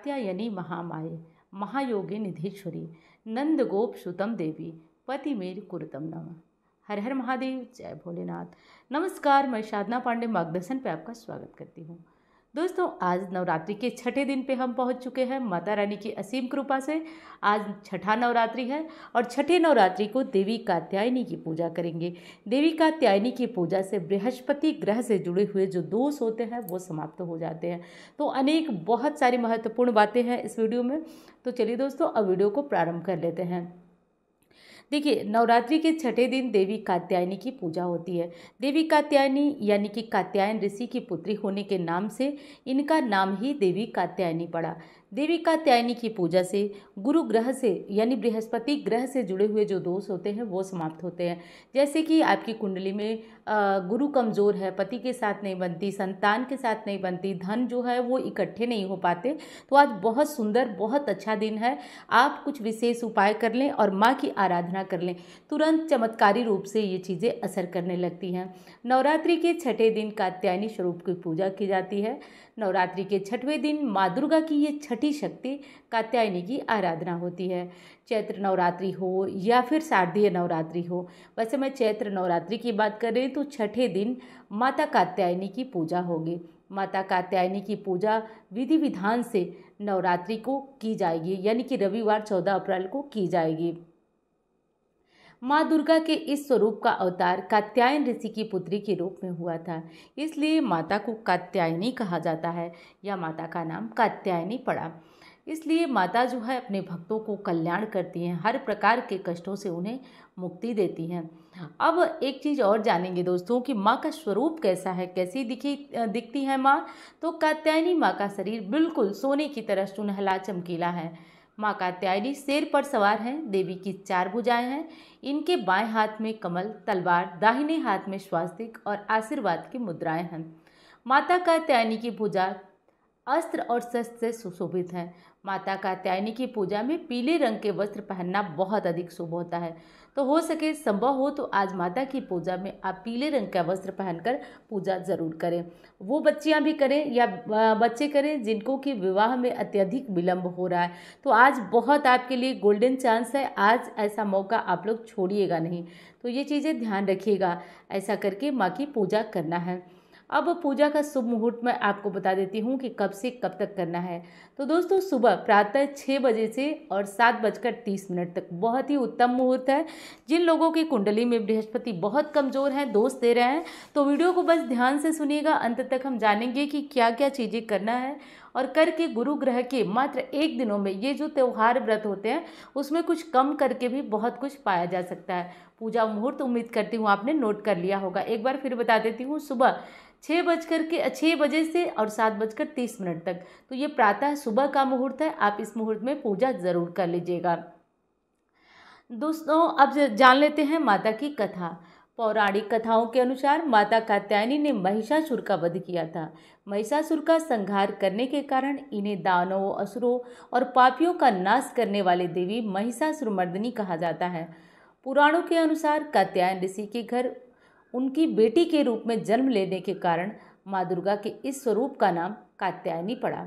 कात्यायनी महामाये महायोगी निधीश्वरी नंद गोप सुतम देवी पति मेर कुरुतम नमः। हर हर महादेव, जय भोलेनाथ। नमस्कार, मैं साधना पांडे मार्गदर्शन पे आपका स्वागत करती हूँ। दोस्तों, आज नवरात्रि के छठे दिन पे हम पहुँच चुके हैं। माता रानी की असीम कृपा से आज छठा नवरात्रि है और छठे नवरात्रि को देवी कात्यायनी की पूजा करेंगे। देवी कात्यायनी की पूजा से बृहस्पति ग्रह से जुड़े हुए जो दोष होते हैं वो समाप्त हो जाते हैं। तो अनेक बहुत सारी महत्वपूर्ण बातें हैं इस वीडियो में। तो चलिए दोस्तों, अब वीडियो को प्रारंभ कर लेते हैं। देखिए, नवरात्रि के छठे दिन देवी कात्यायनी की पूजा होती है। देवी कात्यायनी यानी कि कात्यायन ऋषि की पुत्री होने के नाम से इनका नाम ही देवी कात्यायनी पड़ा। देवी कात्यायनी की पूजा से गुरु ग्रह से यानी बृहस्पति ग्रह से जुड़े हुए जो दोष होते हैं वो समाप्त होते हैं। जैसे कि आपकी कुंडली में गुरु कमज़ोर है, पति के साथ नहीं बनती, संतान के साथ नहीं बनती, धन जो है वो इकट्ठे नहीं हो पाते, तो आज बहुत सुंदर बहुत अच्छा दिन है। आप कुछ विशेष उपाय कर लें और माँ की आराधना कर लें, तुरंत चमत्कारी रूप से ये चीज़ें असर करने लगती हैं। नवरात्रि के छठे दिन कात्यायनी स्वरूप की पूजा की जाती है। नवरात्रि के छठवें दिन माँ दुर्गा की ये छठी शक्ति कात्यायनी की आराधना होती है। चैत्र नवरात्रि हो या फिर शारदीय नवरात्रि हो, वैसे मैं चैत्र नवरात्रि की बात कर रही हूँ, तो छठे दिन माता कात्यायनी की पूजा होगी। माता कात्यायनी की पूजा विधि विधान से नवरात्रि को की जाएगी, यानी कि रविवार 14 अप्रैल को की जाएगी। माँ दुर्गा के इस स्वरूप का अवतार कात्यायन ऋषि की पुत्री के रूप में हुआ था, इसलिए माता को कात्यायनी कहा जाता है या माता का नाम कात्यायनी पड़ा। इसलिए माता जो है अपने भक्तों को कल्याण करती हैं, हर प्रकार के कष्टों से उन्हें मुक्ति देती हैं। अब एक चीज़ और जानेंगे दोस्तों कि माँ का स्वरूप कैसा है, कैसी दिखती है माँ। तो कात्यायनी माँ का शरीर बिल्कुल सोने की तरह सुनहला चमकीला है। माँ कात्यायनी शेर पर सवार हैं। देवी की 4 भुजाएं हैं। इनके बाएं हाथ में कमल, तलवार, दाहिने हाथ में स्वास्तिक और आशीर्वाद की मुद्राएं हैं। माता कात्यायनी की भुजा अस्त्र और शस्त्र से सुशोभित है। माता कात्यायनी की पूजा में पीले रंग के वस्त्र पहनना बहुत अधिक शुभ होता है। तो हो सके, संभव हो तो आज माता की पूजा में आप पीले रंग का वस्त्र पहनकर पूजा जरूर करें। वो बच्चियां भी करें या बच्चे करें जिनको कि विवाह में अत्यधिक विलंब हो रहा है, तो आज बहुत आपके लिए गोल्डन चांस है। आज ऐसा मौका आप लोग छोड़िएगा नहीं। तो ये चीज़ें ध्यान रखिएगा, ऐसा करके माँ की पूजा करना है। अब पूजा का शुभ मुहूर्त मैं आपको बता देती हूँ कि कब से कब तक करना है। तो दोस्तों, सुबह प्रातः 6 बजे से और 7:30 तक बहुत ही उत्तम मुहूर्त है। जिन लोगों की कुंडली में बृहस्पति बहुत कमज़ोर हैं, दोष दे रहे हैं, तो वीडियो को बस ध्यान से सुनिएगा। अंत तक हम जानेंगे कि क्या क्या चीज़ें करना है और करके गुरु ग्रह के मात्र 1 दिनों में ये जो त्यौहार व्रत होते हैं उसमें कुछ कम करके भी बहुत कुछ पाया जा सकता है। पूजा मुहूर्त उम्मीद करती हूँ आपने नोट कर लिया होगा। एक बार फिर बता देती हूँ, सुबह 6 बजे से और 7:30 तक, तो ये प्रातः सुबह का मुहूर्त है। आप इस मुहूर्त में पूजा ज़रूर कर लीजिएगा। दोस्तों, अब जान लेते हैं माता की कथा। पौराणिक कथाओं के अनुसार माता कात्यायनी ने महिषासुर का वध किया था। महिषासुर का संहार करने के कारण इन्हें दानवों, असुरों और पापियों का नाश करने वाली देवी महिषासुरमर्दिनी कहा जाता है। पुराणों के अनुसार कात्यायन ऋषि के घर उनकी बेटी के रूप में जन्म लेने के कारण माँ दुर्गा के इस स्वरूप का नाम कात्यायनी पड़ा।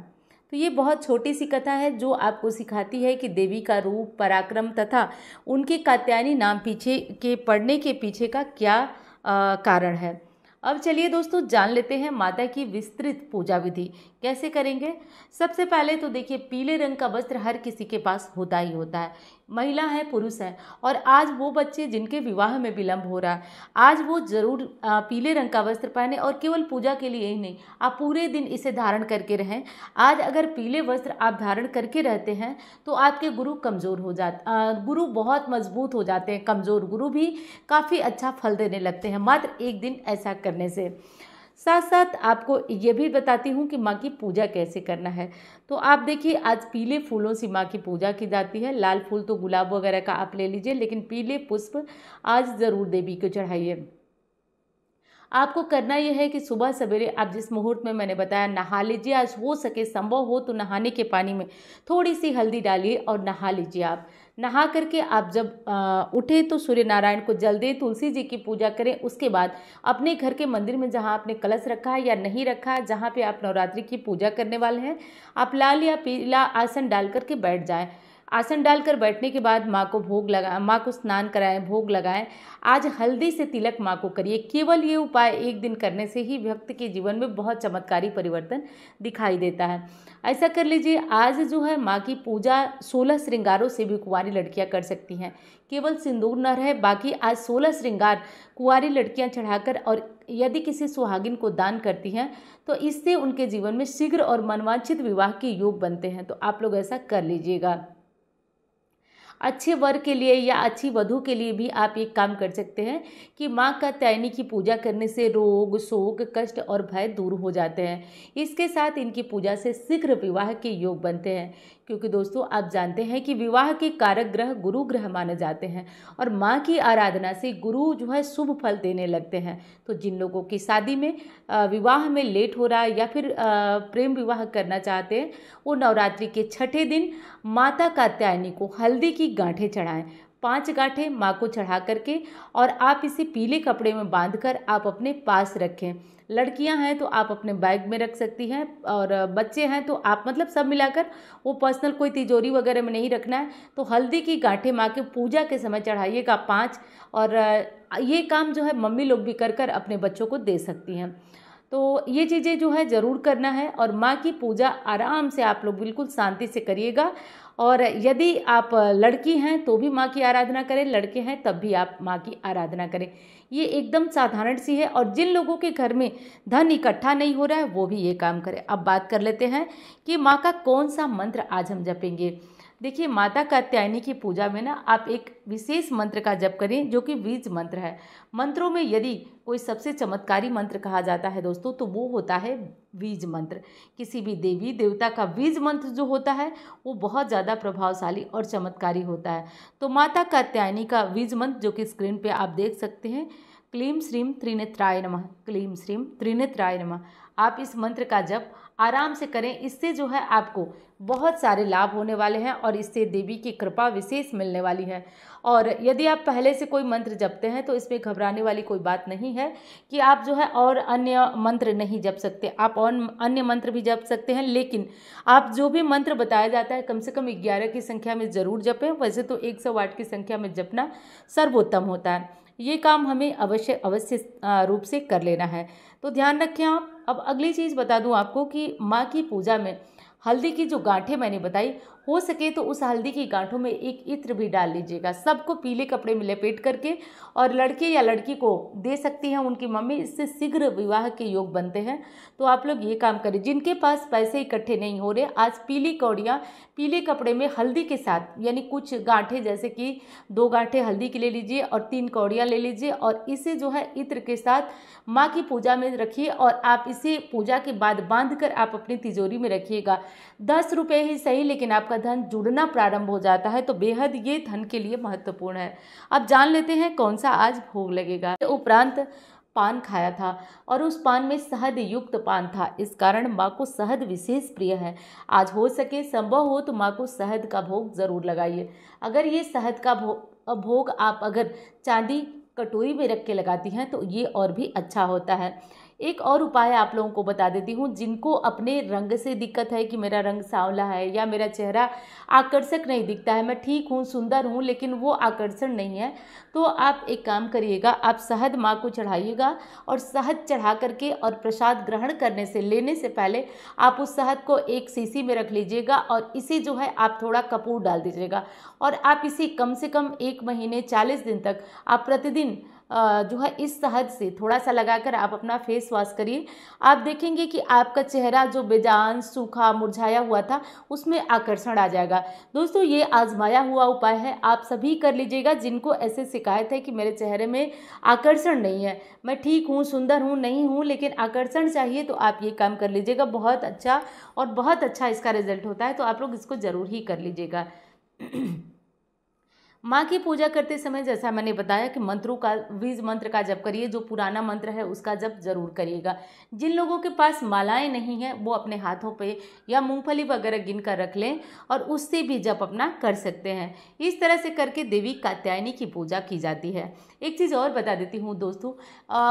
तो ये बहुत छोटी सी कथा है जो आपको सिखाती है कि देवी का रूप, पराक्रम तथा उनके कात्यायनी नाम पीछे के पड़ने के पीछे का क्या कारण है। अब चलिए दोस्तों, जान लेते हैं माता की विस्तृत पूजा विधि कैसे करेंगे। सबसे पहले तो देखिए, पीले रंग का वस्त्र हर किसी के पास होता ही होता है, महिला है पुरुष है। और आज वो बच्चे जिनके विवाह में विलंब हो रहा है, आज वो जरूर पीले रंग का वस्त्र पहने और केवल पूजा के लिए ही नहीं, आप पूरे दिन इसे धारण करके रहें। आज अगर पीले वस्त्र आप धारण करके रहते हैं तो आपके गुरु कमज़ोर हो जाते, गुरु बहुत मजबूत हो जाते हैं। कमज़ोर गुरु भी काफ़ी अच्छा फल देने लगते हैं मात्र 1 दिन ऐसा करने से। साथ साथ आपको ये भी बताती हूँ कि माँ की पूजा कैसे करना है। तो आप देखिए, आज पीले फूलों से माँ की पूजा की जाती है। लाल फूल तो गुलाब वगैरह का आप ले लीजिए, लेकिन पीले पुष्प आज ज़रूर देवी को चढ़ाइए। आपको करना यह है कि सुबह सवेरे आप जिस मुहूर्त में मैंने बताया नहा लीजिए। आज हो सके, संभव हो तो नहाने के पानी में थोड़ी सी हल्दी डालिए और नहा लीजिए। आप नहा करके आप जब उठे तो सूर्य नारायण को जल दें, तुलसी जी की पूजा करें। उसके बाद अपने घर के मंदिर में जहाँ आपने कलश रखा है या नहीं रखा है, जहाँ पे आप नवरात्रि की पूजा करने वाले हैं, आप लाल या पीला आसन डाल करके बैठ जाएं। आसन डालकर बैठने के बाद माँ को भोग लगाएं, माँ को स्नान कराएं, भोग लगाएं। आज हल्दी से तिलक माँ को करिए। केवल ये उपाय एक दिन करने से ही व्यक्ति के जीवन में बहुत चमत्कारी परिवर्तन दिखाई देता है। ऐसा कर लीजिए। आज जो है माँ की पूजा 16 श्रृंगारों से भी कुंवारी लड़कियाँ कर सकती हैं। केवल सिंदूर न रहे, बाकी आज 16 श्रृंगार कुंवारी लड़कियाँ चढ़ाकर और यदि किसी सुहागिन को दान करती हैं तो इससे उनके जीवन में शीघ्र और मनवांछित विवाह के योग बनते हैं। तो आप लोग ऐसा कर लीजिएगा। अच्छे वर के लिए या अच्छी वधू के लिए भी आप एक काम कर सकते हैं कि माँ कात्यायनी की पूजा करने से रोग, शोक, कष्ट और भय दूर हो जाते हैं। इसके साथ इनकी पूजा से शीघ्र विवाह के योग बनते हैं, क्योंकि दोस्तों आप जानते हैं कि विवाह के कारक ग्रह गुरु ग्रह माने जाते हैं और माँ की आराधना से गुरु जो है शुभ फल देने लगते हैं। तो जिन लोगों की शादी में विवाह में लेट हो रहा है या फिर प्रेम विवाह करना चाहते हैं, वो नवरात्रि के छठे दिन माता कात्यायनी को हल्दी की गांठें चढ़ाएं। 5 गांठें माँ को चढ़ा करके और आप इसे पीले कपड़े में बांधकर आप अपने पास रखें। लड़कियां हैं तो आप अपने बैग में रख सकती हैं और बच्चे हैं तो आप मतलब सब मिलाकर, वो पर्सनल कोई तिजोरी वगैरह में नहीं रखना है। तो हल्दी की गांठें माँ के पूजा के समय चढ़ाइएगा 5। और ये काम जो है मम्मी लोग भी कर कर अपने बच्चों को दे सकती हैं। तो ये चीज़ें जो है ज़रूर करना है और माँ की पूजा आराम से आप लोग बिल्कुल शांति से करिएगा। और यदि आप लड़की हैं तो भी माँ की आराधना करें, लड़के हैं तब भी आप माँ की आराधना करें। ये एकदम साधारण सी है। और जिन लोगों के घर में धन इकट्ठा नहीं हो रहा है वो भी ये काम करें। अब बात कर लेते हैं कि माँ का कौन सा मंत्र आज हम जपेंगे। देखिए, माता कात्यायनी की पूजा में ना आप एक विशेष मंत्र का जप करें जो कि बीज मंत्र है। मंत्रों में यदि कोई सबसे चमत्कारी मंत्र कहा जाता है दोस्तों तो वो होता है बीज मंत्र। किसी भी देवी देवता का बीज मंत्र जो होता है वो बहुत ज़्यादा प्रभावशाली और चमत्कारी होता है। तो माता कात्यायनी का बीज मंत्र जो कि स्क्रीन पे आप देख सकते हैं, क्लीम श्रीम त्रिनेत्राय नमः, क्लीम श्रीम त्रिनेत्राय नमः। आप इस मंत्र का जप आराम से करें। इससे जो है आपको बहुत सारे लाभ होने वाले हैं और इससे देवी की कृपा विशेष मिलने वाली है। और यदि आप पहले से कोई मंत्र जपते हैं तो इसमें घबराने वाली कोई बात नहीं है कि आप जो है और अन्य मंत्र नहीं जप सकते। आप और अन्य मंत्र भी जप सकते हैं, लेकिन आप जो भी मंत्र बताया जाता है कम से कम 11 की संख्या में ज़रूर जपें। वैसे तो 108 की संख्या में जपना सर्वोत्तम होता है। ये काम हमें अवश्य रूप से कर लेना है, तो ध्यान रखें आप। अब अगली चीज़ बता दूं आपको कि माँ की पूजा में हल्दी की जो गांठें मैंने बताई, हो सके तो उस हल्दी की गांठों में एक इत्र भी डाल लीजिएगा। सबको पीले कपड़े में लपेट करके और लड़के या लड़की को दे सकती हैं उनकी मम्मी। इससे शीघ्र विवाह के योग बनते हैं। तो आप लोग ये काम करें। जिनके पास पैसे इकट्ठे नहीं हो रहे, आज पीली कौड़ियाँ पीले कपड़े में हल्दी के साथ, यानी कुछ गांठें जैसे कि 2 गांठें हल्दी की ले लीजिए और 3 कौड़ियाँ ले लीजिए और इसे जो है इत्र के साथ माँ की पूजा में रखिए और आप इसे पूजा के बाद बांध कर आप अपनी तिजोरी में रखिएगा। 10 रुपये ही सही, लेकिन आपका धन जुड़ना प्रारंभ हो जाता है। तो बेहद ये धन के लिए महत्वपूर्ण है। अब जान लेते हैं कौन सा आज भोग लगेगा। उपरांत पान खाया था और उस पान में शहद युक्त पान था, इस कारण माँ को शहद विशेष प्रिय है। आज हो सके, संभव हो तो माँ को शहद का भोग जरूर लगाइए। अगर ये शहद का भोग आप अगर चांदी कटोरी में रख के लगाती हैं तो ये और भी अच्छा होता है। एक और उपाय आप लोगों को बता देती हूँ। जिनको अपने रंग से दिक्कत है कि मेरा रंग सांवला है या मेरा चेहरा आकर्षक नहीं दिखता है, मैं ठीक हूँ, सुंदर हूँ, लेकिन वो आकर्षण नहीं है, तो आप एक काम करिएगा, आप शहद माँ को चढ़ाइएगा और शहद चढ़ा करके और प्रसाद ग्रहण करने से लेने से पहले आप उस शहद को एक शीशी में रख लीजिएगा और इसे जो है आप थोड़ा कपूर डाल दीजिएगा और आप इसे कम से कम 1 महीने 40 दिन तक आप प्रतिदिन जो है इस शहद से थोड़ा सा लगाकर आप अपना फेस वॉश करिए। आप देखेंगे कि आपका चेहरा जो बेजान, सूखा, मुरझाया हुआ था उसमें आकर्षण आ जाएगा। दोस्तों, ये आजमाया हुआ उपाय है, आप सभी कर लीजिएगा। जिनको ऐसे शिकायत है कि मेरे चेहरे में आकर्षण नहीं है, मैं ठीक हूँ, सुंदर हूँ, नहीं हूँ, लेकिन आकर्षण चाहिए, तो आप ये काम कर लीजिएगा। बहुत अच्छा और बहुत अच्छा इसका रिजल्ट होता है, तो आप लोग इसको ज़रूर ही कर लीजिएगा। माँ की पूजा करते समय जैसा मैंने बताया कि मंत्रों का, बीज मंत्र का जप करिए, जो पुराना मंत्र है उसका जप जरूर करिएगा। जिन लोगों के पास मालाएं नहीं हैं वो अपने हाथों पे या मूंगफली वगैरह गिन कर रख लें और उससे भी जप अपना कर सकते हैं। इस तरह से करके देवी कात्यायनी की पूजा की जाती है। एक चीज़ और बता देती हूँ दोस्तों,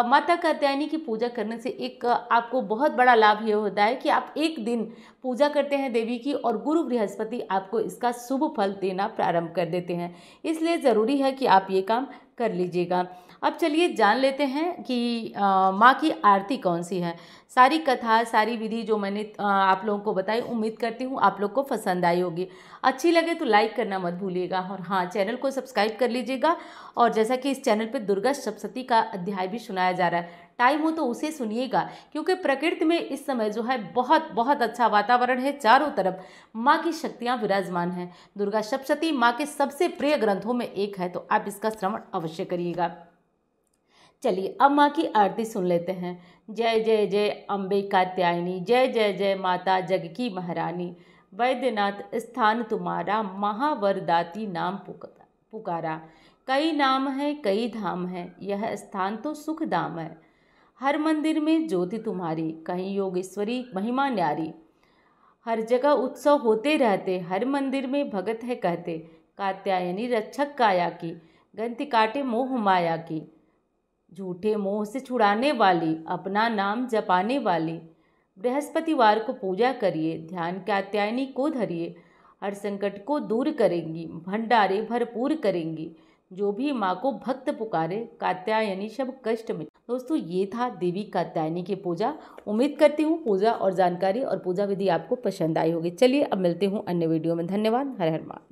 माता कात्यायनी की पूजा करने से एक आपको बहुत बड़ा लाभ ये होता है कि आप एक दिन पूजा करते हैं देवी की और गुरु बृहस्पति आपको इसका शुभ फल देना प्रारंभ कर देते हैं। इसलिए ज़रूरी है कि आप ये काम कर लीजिएगा। अब चलिए जान लेते हैं कि माँ की आरती कौन सी है। सारी कथा, सारी विधि जो मैंने आप लोगों को बताई, उम्मीद करती हूँ आप लोग को पसंद आई होगी। अच्छी लगे तो लाइक करना मत भूलिएगा और हाँ, चैनल को सब्सक्राइब कर लीजिएगा। और जैसा कि इस चैनल पे दुर्गा सप्तशती का अध्याय भी सुनाया जा रहा है, टाइम हो तो उसे सुनिएगा, क्योंकि प्रकृति में इस समय जो है बहुत बहुत अच्छा वातावरण है। चारों तरफ माँ की शक्तियाँ विराजमान हैं। दुर्गा सप्तशती माँ के सबसे प्रिय ग्रंथों में एक है, तो आप इसका श्रवण अवश्य करिएगा। चलिए अब माँ की आरती सुन लेते हैं। जय जय जय अम्बे कात्यायनी, जय जय जय माता जग की महारानी, वैद्यनाथ स्थान तुम्हारा, महावरदाती नाम पुकारा। कई नाम है कई धाम है, यह स्थान तो सुख धाम है। हर मंदिर में ज्योति तुम्हारी, कहीं योगेश्वरी महिमा न्यारी। हर जगह उत्सव होते रहते, हर मंदिर में भगत है कहते। कात्यायनी रक्षक काया की, गंति काटे मोह माया की। झूठे मोह से छुड़ाने वाली, अपना नाम जपाने वाली। बृहस्पतिवार को पूजा करिए, ध्यान कात्यायनी को धरिए। हर संकट को दूर करेंगी, भंडारे भरपूर करेंगी। जो भी माँ को भक्त पुकारे, कात्यायनी सब कष्ट मिटे। दोस्तों, ये था देवी कात्यायनी की पूजा। उम्मीद करती हूँ पूजा और जानकारी और पूजा विधि आपको पसंद आई होगी। चलिए अब मिलते हूँ अन्य वीडियो में। धन्यवाद। हर हर महादेव।